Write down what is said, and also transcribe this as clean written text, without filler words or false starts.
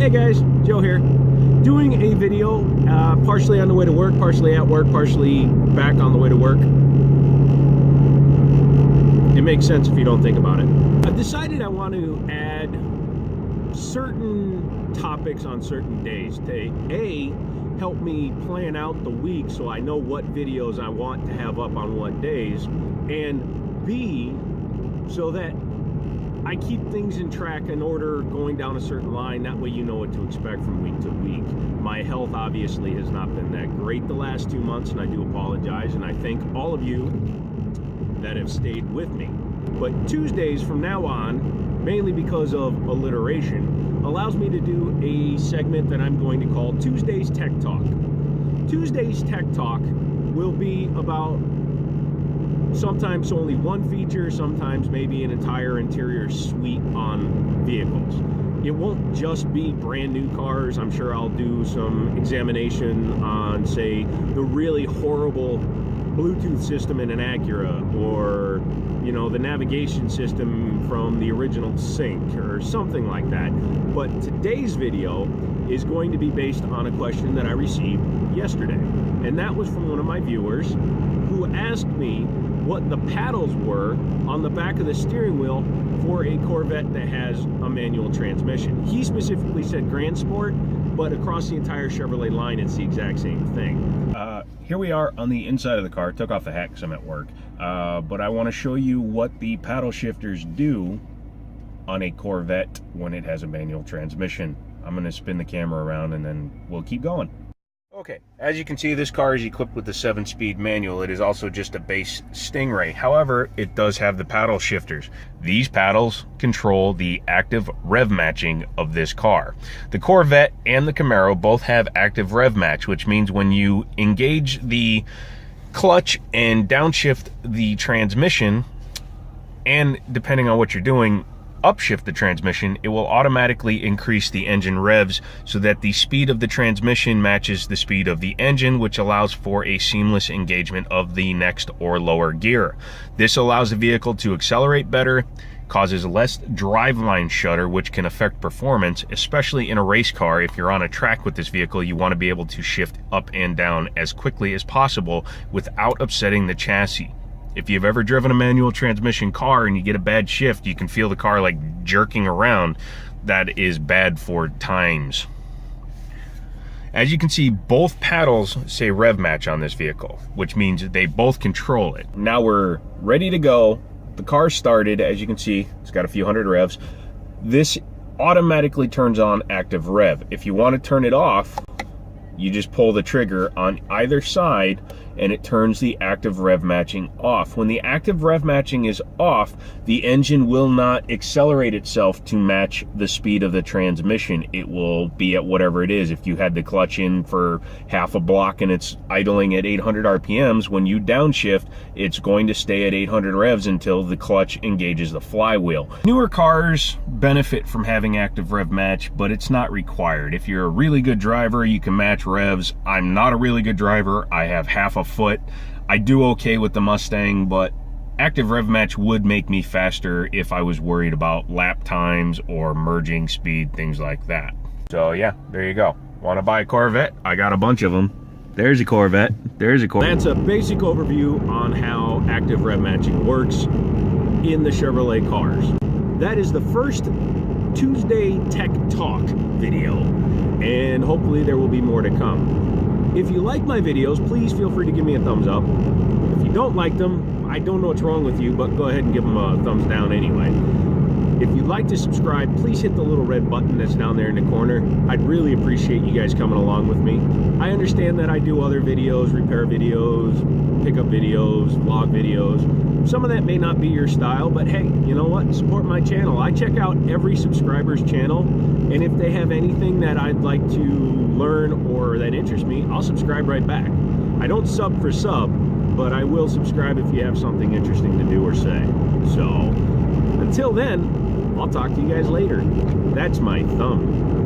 Hey guys, Joe here. Doing a video, partially on the way to work, partially at work, partially back on the way to work. It makes sense if you don't think about it. I've decided I want to add certain topics on certain days to A, help me plan out the week so I know what videos I want to have up on what days, and B, so that I keep things in track in order going down a certain line. That way you know what to expect from week to week. My health obviously has not been that great the last 2 months, and I do apologize, and I thank all of you that have stayed with me. But Tuesdays from now on, mainly because of alliteration, allows me to do a segment that I'm going to call Tuesday's Tech Talk. Tuesday's Tech Talk will be about sometimes only one feature, sometimes maybe an entire interior suite on vehicles. It won't just be brand new cars. I'm sure I'll do some examination on, say, the really horrible Bluetooth system in an Acura, or, you know, the navigation system from the original Sync or something like that. But today's video is going to be based on a question that I received yesterday, and that was from one of my viewers who asked me what the paddles were on the back of the steering wheel for a Corvette that has a manual transmission. He specifically said Grand Sport, but across the entire Chevrolet line, it's the exact same thing. Here we are on the inside of the car. Took off the hat because I'm at work, but I want to show you what the paddle shifters do on a Corvette when it has a manual transmission. I'm going to spin the camera around and then we'll keep going. Okay, as you can see, this car is equipped with the 7-speed manual. It is also just a base Stingray. However, it does have the paddle shifters. These paddles control the active rev matching of this car. The Corvette and the Camaro both have active rev match, which means when you engage the clutch and downshift the transmission, and depending on what you're doing, upshift the transmission, it will automatically increase the engine revs so that the speed of the transmission matches the speed of the engine, which allows for a seamless engagement of the next or lower gear. This allows the vehicle to accelerate better, causes less driveline shudder, which can affect performance, especially in a race car. If you're on a track with this vehicle, you want to be able to shift up and down as quickly as possible without upsetting the chassis. If you've ever driven a manual transmission car and you get a bad shift, you can feel the car like jerking around. That is bad for times. As you can see, both paddles say rev match on this vehicle, which means they both control it. Now we're ready to go. The car started. As you can see, it's got a few hundred revs. This automatically turns on active rev. If you want to turn it off, you just pull the trigger on either side and it turns the active rev matching off. When the active rev matching is off, the engine will not accelerate itself to match the speed of the transmission. It will be at whatever it is. If you had the clutch in for half a block and it's idling at 800 RPMs, when you downshift, it's going to stay at 800 revs until the clutch engages the flywheel. Newer cars benefit from having active rev match, but it's not required. If you're a really good driver, you can match revs. I'm not a really good driver. I have half a foot. I do okay with the Mustang, but active rev match would make me faster if I was worried about lap times or merging speed, things like that. So yeah, there you go. Want to buy a Corvette? I got a bunch of them. There's a Corvette. There's a Corvette. That's a basic overview on how active rev matching works in the Chevrolet cars. That is the first Tuesday Tech Talk video, and hopefully there will be more to come. If you like my videos, please feel free to give me a thumbs up. If you don't like them, I don't know what's wrong with you, but go ahead and give them a thumbs down anyway. If you'd like to subscribe, please hit the little red button that's down there in the corner. I'd really appreciate you guys coming along with me. I understand that I do other videos, repair videos, pickup videos, vlog videos. Some of that may not be your style, but hey, you know what? Support my channel. I check out every subscriber's channel, and if they have anything that I'd like to learn or that interests me, I'll subscribe right back. I don't sub for sub, but I will subscribe if you have something interesting to do or say. So, until then, I'll talk to you guys later. That's my thumb.